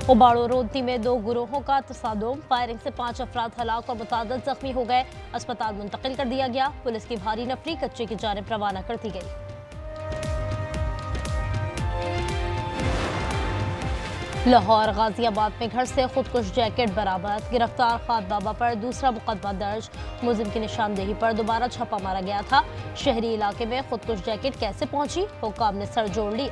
उबाड़ो रोहती में 2 गिरोहों का तसादुम, फायरिंग से 5 अफराद हलाक और मुतादिद जख्मी हो गए। अस्पताल मुंतकिल कर दिया गया। पुलिस की भारी नफरी कच्चे की जानिब रवाना कर दी गई। लाहौर गाजियाबाद में घर से खुदकुश जैकेट बरामद, गिरफ्तार खाद बाबा पर दूसरा मुकदमा दर्ज। मुलजिम की निशानदेही पर दोबारा छापा मारा गया था। शहरी इलाके में खुदकुश जैकेट कैसे पहुंची, हुक्काम ने सर जोड़ लिए।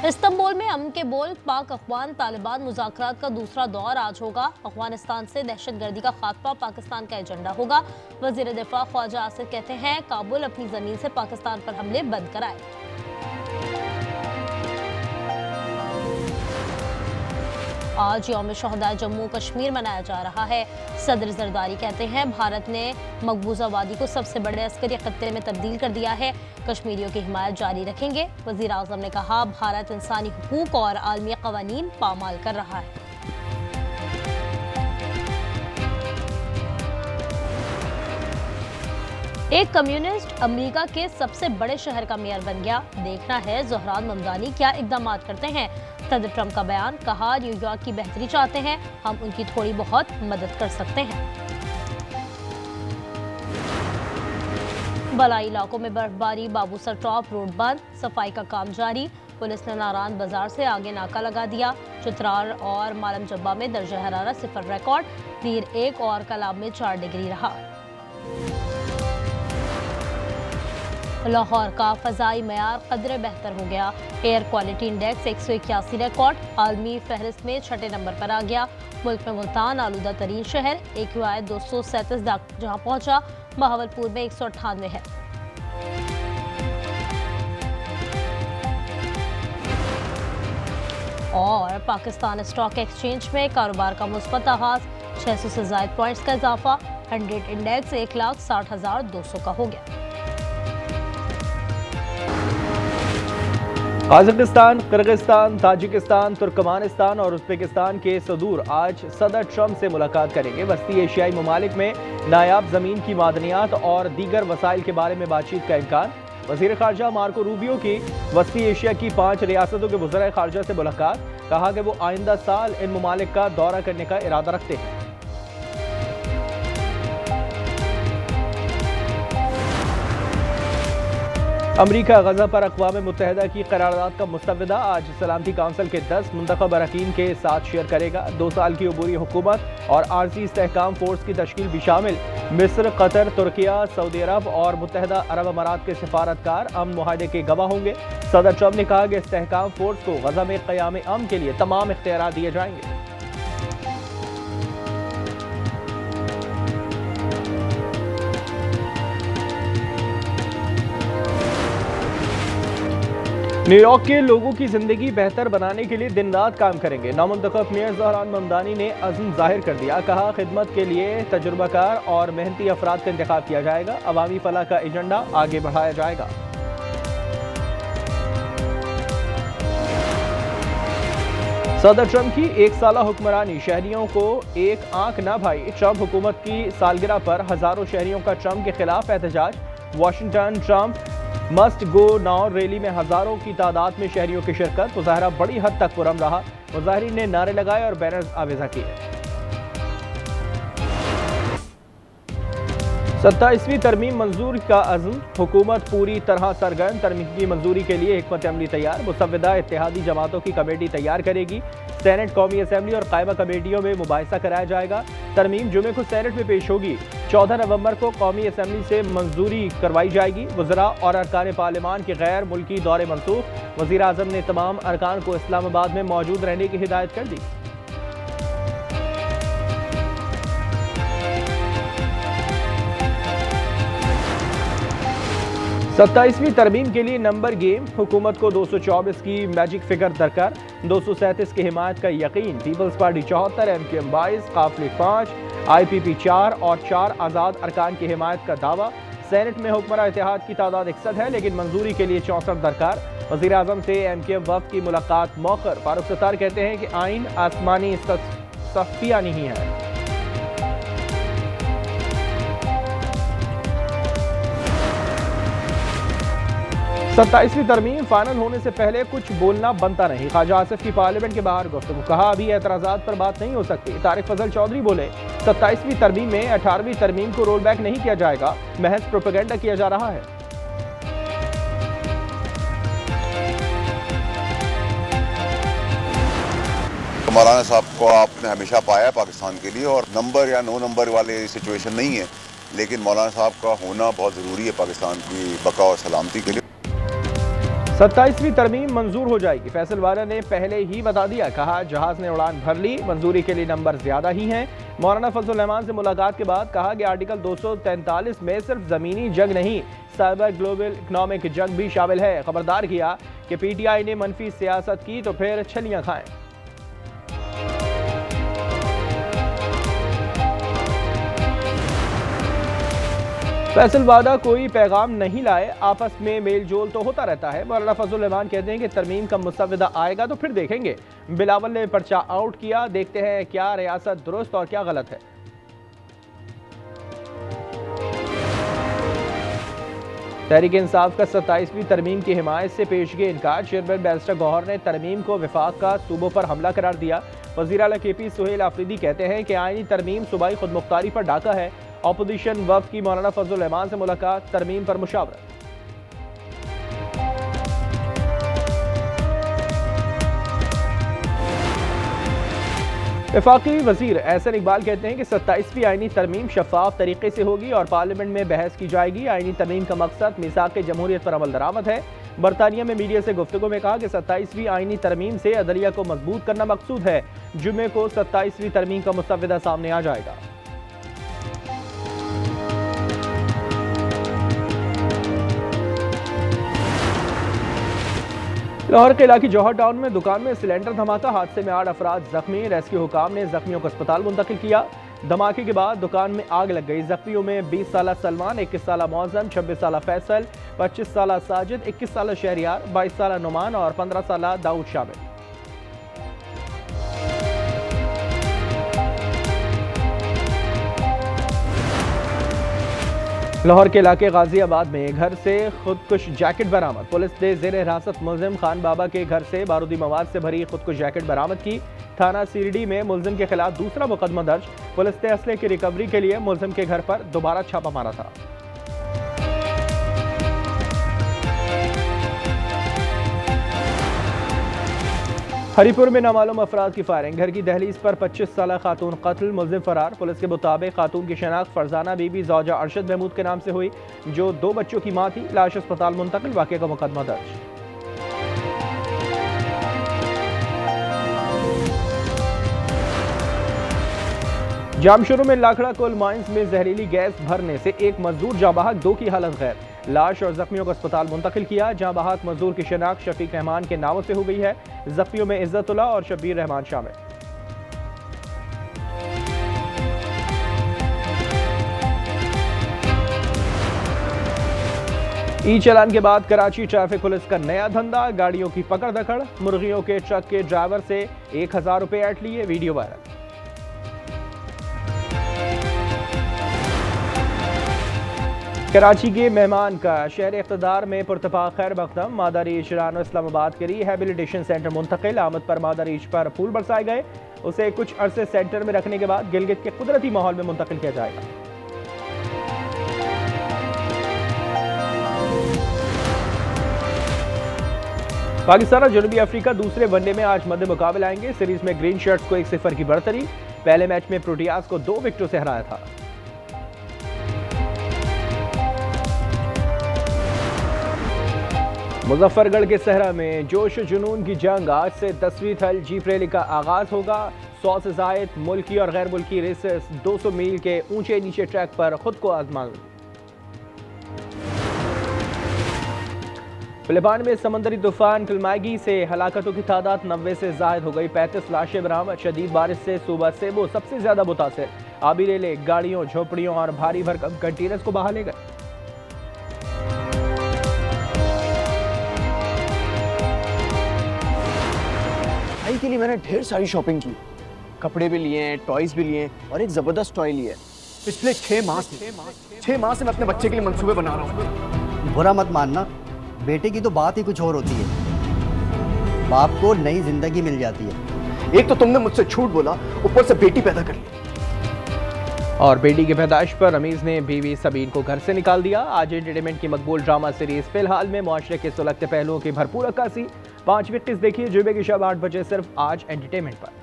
इस्तांबुल में अमन के बोल, पाक अफगान तालिबान मुज़ाकरात का दूसरा दौर आज होगा। अफगानिस्तान से दहशतगर्दी का खात्मा पाकिस्तान का एजेंडा होगा। वज़ीर दिफा ख्वाजा आसिफ कहते हैं काबुल अपनी जमीन से पाकिस्तान पर हमले बंद कराए। आज यौम शहदा जम्मू कश्मीर मनाया जा रहा है। सदर जरदारी कहते हैं भारत ने मकबूजा वादी को सबसे बड़े अस्करी खतरे में तब्दील कर दिया है। कश्मीरियों की हिमायत जारी रखेंगे। वज़ीर आज़म ने कहा भारत इंसानी हुकूक और आलमी क़वानीन पामाल कर रहा है। एक कम्युनिस्ट अमेरिका के सबसे बड़े शहर का मेयर बन गया। देखना है ज़ोहरान ममदानी क्या इक़दाम करते हैं। सदर ट्रंप का बयान, कहा न्यूयॉर्क की बेहतरी चाहते हैं, हम उनकी थोड़ी बहुत मदद कर सकते हैं। बलाई इलाकों में बर्फबारी, बाबूसर टॉप रोड बंद, सफाई का काम जारी। पुलिस ने नारायण बाजार से आगे नाका लगा दिया। चित्राल और मालम जब्बा में दर्जा हरारत 0 रिकॉर्ड। पीर 1 और कलाब में 4 डिग्री रहा। लाहौर का फ़ज़ाई मयार कदरे बेहतर हो गया। एयर क्वालिटी इंडेक्स 181 रिकॉर्ड, आलमी फहरिस्त में 6ठे नंबर पर आ गया। मुल्क में मुल्तान आलूदा तरीन शहर, AQI 237 जहाँ पहुँचा। बहावलपुर में 198 है। और पाकिस्तान स्टॉक एक्सचेंज में कारोबार का मुस्बत आगाज, 600 से ज़ायद पॉइंट्स का इजाफा। 100 इंडेक्स 1,60,200 का हो गया। काज़ाकिस्तान, किर्गिस्तान, ताजिकिस्तान, तुर्कमानिस्तान और उज़्बेकिस्तान के सदूर आज सदर ट्रंप से मुलाकात करेंगे। वस्ती एशियाई ममालिक में नायाब ज़मीन की मादनियात और दीगर वसाइल के बारे में बातचीत का इम्कान। वज़ीर ख़ारजा मार्को रूबियो की वस्ती एशिया की 5 रियासतों के वज़ीर ख़ारजा से मुलाकात, कहा कि वो आइंदा साल इन ममालिक का दौरा करने का इरादा रखते हैं। अमरीका गजा पर अक़वाम मुत्तहिदा की करारदाद का मुस्तविदा आज सलामती काउंसिल के 10 मुंतखब अरकान के साथ शेयर करेगा। 2 साल की अबूरी हुकूमत और आर्जी इस्तेहकाम फोर्स की तश्कील भी शामिल। मिस्र, कतर, तुर्किया, सऊदी अरब और मुत्तहिदा अरब अमारात के सिफारतकार अमन मुआहदे के गवाह होंगे। सदर ट्रंप ने कहा कि इस्तेहकाम फोर्स को गजा में क़याम अमन के लिए तमाम इख्तियारात दिए जाएंगे। न्यूयॉर्क के लोगों की जिंदगी बेहतर बनाने के लिए दिन रात काम करेंगे। नामुंतखब मेयर ज़ोहरान ममदानी ने अज़्म जाहिर कर दिया, कहा खिदमत के लिए तजुर्बाकार और मेहनती अफराद का इंतखाब किया जाएगा। अवामी फलाह का एजेंडा आगे बढ़ाया जाएगा। सदर ट्रंप की 1 साला हुक्मरानी, शहरियों को एक आंख न भाई। ट्रंप हुकूमत की सालगिरह पर हजारों शहरियों का ट्रंप के खिलाफ एहतजाज। Washington, Trump must go now rally में हजारों की तादाद में शहरियों की शिरकत। मुजाहरा बड़ी हद तक पुरअमन रहा। मुजाहिरीन ने नारे लगाए और बैनर्स आवेजा किए। 27वीं तरमीम मंजूर का अज़्म, हुकूमत पूरी तरह सरगर्म। तरमीम की मंजूरी के लिए हिकमत अमली तैयार। मुसव्विदा इत्तेहादी जमातों की कमेटी तैयार करेगी। सेनेट, कौमी असम्बली और कायमा कमेटियों में मुबाहिसा कराया जाएगा। तरमीम जुमे को सेनेट में पेश होगी। 14 नवंबर को कौमी असम्बली से मंजूरी करवाई जाएगी। वज़रा और अरकान पार्लियामान के गैर मुल्की दौरे मनसूख। वज़ीर आज़म ने तमाम अरकान को इस्लामाबाद में मौजूद रहने की हिदायत कर दी। 27वीं तरमीम के लिए नंबर गेम, हुकूमत को 224 की मैजिक फिगर दरकार। 237 की हिमायत का यकीन। पीपल्स पार्टी 74, MKM 22, काफिले 5, IPP 4 और 4 आज़ाद अरकान की हिमायत का दावा। सेनेट में हुक्मरान इत्तेहाद की तादाद 61 है, लेकिन मंजूरी के लिए 64 दरकार। वज़ीर आज़म से MKM वफ़द की मुलाकात मौखर। फारूक सत्तार कहते हैं कि आइन आसमानी सख्तियाँ नहीं है। 27वीं तरमीम फाइनल होने से पहले कुछ बोलना बनता नहीं। ख्वाजा आसिफ की पार्लियामेंट के बाहर गुफ्तगू, कहा अभी एतराज़ात पर बात नहीं हो सकती। तारिक फजल चौधरी बोले 27वीं तरमीम में 18वीं तरमीम को रोल बैक नहीं किया जाएगा, महज प्रोपेगेंडा किया जा रहा है। मौलाना साहब को आपने हमेशा पाया पाकिस्तान के लिए, और नंबर या नो नंबर वाले सिचुएशन नहीं है, लेकिन मौलाना साहब का होना बहुत ज़रूरी है पाकिस्तान की बका और सलामती के लिए। 27वीं तरमीम मंजूर हो जाएगी, फैसल वाला ने पहले ही बता दिया। कहा जहाज ने उड़ान भर ली, मंजूरी के लिए नंबर ज्यादा ही हैं। मौलाना फजल रहमान से मुलाकात के बाद कहा कि आर्टिकल 243 में सिर्फ ज़मीनी जंग नहीं, साइबर ग्लोबल इकनॉमिक जंग भी शामिल है। खबरदार किया कि PTI ने मनफी सियासत की तो फिर छलियां खाएं। फैसल वादा कोई पैगाम नहीं लाए, आपस में मेल जोल तो होता रहता है। मौलाना फजल रहमान कहते हैं कि तरमीम का मुसव्वदा आएगा तो फिर देखेंगे। बिलावल ने पर्चा आउट किया, देखते हैं क्या रियासत दुरुस्त और क्या गलत है। तहरीक इंसाफ का 27वीं तरमीम की हिमायत से पेशगी इनकार, चेयरमैन बैरिस्टर गौहर ने तरमीम को वफाक का सूबों पर हमला करार दिया। वज़ीर आला KP सुहेल आफरीदी कहते हैं कि आईनी तरमीम सूबाई खुद मुख्तारी पर डाका है। ऑपोजिशन वफ़द की मौलाना फजल रहमान से मुलाकात, तरमीम पर मुशावरत। वफाकी वज़ीर एहसन इकबाल कहते हैं कि 27वीं आईनी तरमीम शफाफ तरीके से होगी और पार्लियामेंट में बहस की जाएगी। आईनी तरमीम का मकसद मीसाक जमहूरियत पर अमल दरामद है। बरतानिया में मीडिया से गुफ्तगू में कहा कि 27वीं आईनी तरमीम से अदलिया को मजबूत करना मकसूद है। जुमे को 27वीं तरमीम का मुसव्वदा सामने आ जाएगा। लाहौर के इलाके जौहर टाउन में दुकान में सिलेंडर धमाका, हादसे में 8 अफराद जख्मी। रेस्क्यू हुकाम ने जख्मियों को अस्पताल मुंतकिल किया। धमाके के बाद दुकान में आग लग गई। जख्मियों में 20 साला सलमान, 21 साला मौजम, 26 साला फैसल, 25 साला साजिद, 21 साला शहरियार, 22 साला नुमान और 15 साला दाऊद शामिल। लाहौर के इलाके गाजियाबाद में घर से खुदकुश जैकेट बरामद। पुलिस ने ज़ेर हिरासत मुलजिम खान बाबा के घर से बारूदी मवाद से भरी खुदकुश जैकेट बरामद की। थाना सीरडी में मुलजिम के खिलाफ दूसरा मुकदमा दर्ज। पुलिस ने असले की रिकवरी के लिए मुलजिम के घर पर दोबारा छापा मारा था। हरीपुर में नामालूम अफराद की फायरिंग, घर की दहलीज पर 25 साला खातून कत्ल, मुलजिम फरार। पुलिस के मुताबिक खातून की शनाख्त फरजाना बीबी ज़ौजा अरशद महमूद के नाम से हुई, जो 2 बच्चों की मां थी। लाश अस्पताल मुंतकिल, वाक़े का मुकदमा दर्ज। जामशुरू में लाखड़ा कोल माइंस में जहरीली गैस भरने से एक मजदूर जाँ बहक, 2 की हालत गैर। लाश और जख्मियों को अस्पताल मुंतकिल किया। जाँ बहक मजदूर की शनाख्त शफीक रहमान के नामों से हो गई है। जख्मियों में इज्जतुल्लाह और शब्बीर रहमान शामिल। ई चालान के बाद कराची ट्रैफिक पुलिस का नया धंधा, गाड़ियों की पकड़ दकड़। मुर्गियों के ट्रक के ड्राइवर से 1000 रुपए ऐट लिए, वीडियो वायरल। कराची के मेहमान का शहर इक़्तिदार में पुरतफाक खैर मकदम। मादा रीछ ईरान और इस्लामाबाद के रिहेबिलिटेशन सेंटर मुंतकिल। आमद पर मादा रीछ पर फूल बरसाए गए। उसे कुछ अरसे सेंटर में रखने के बाद गिलगित के कुदरती माहौल में मुंतकिल किया जाएगा। पाकिस्तान और जनूबी अफ्रीका दूसरे वनडे में आज मध्य मुकाबले आएंगे। सीरीज में ग्रीन शर्ट्स को 1-0 की बढ़तरी। पहले मैच में प्रोटियाज को 2 विकेटों से हराया था। मुजफ्फरगढ़ के सहरा में जोश जुनून की जंग, आज से 10वीं थल जीप रैली का आगाज होगा। 100 से जायद मुल्की और गैर मुल्की रेसेस 200 मील के ऊंचे नीचे ट्रैक पर खुद को आजमाएंगे। फिलिपाइन में समंदरी तूफान किलमागी से हलाकतों की तादाद 90 से जायद हो गई। 35 लाशें बरामद। शदीद बारिश से सूबा सेबो सबसे ज्यादा मुतासिर। आबी रेले गाड़ियों, झोपड़ियों और भारी भरकम कंटेनर्स को बहा ले गए। भाई के लिए मैंने ढेर सारी शॉपिंग की, कपड़े भी लिए हैं, टॉयज भी लिए हैं और एक जबरदस्त टॉय लिया है। पिछले 6 माह से मैं अपने बच्चे के लिए मंसूबे बना रहा हूँ। बुरा मत मानना, बेटे की तो बात ही कुछ और होती है। बाप को नई जिंदगी मिल जाती है। एक तो तुमने मुझसे झूठ बोला, ऊपर से बेटी पैदा कर ली। और बेटी की पैदाइश पर रमीज ने बीवी सबीन को घर से निकाल दिया। आज एंटरटेनमेंट की मकबूल ड्रामा सीरीज फिलहाल में मुआशरे के सुलगते पहलुओं की भरपूर अक्कासी। 5 विक्टिस देखिए जुमे की शब 8 बजे सिर्फ आज एंटरटेनमेंट पर।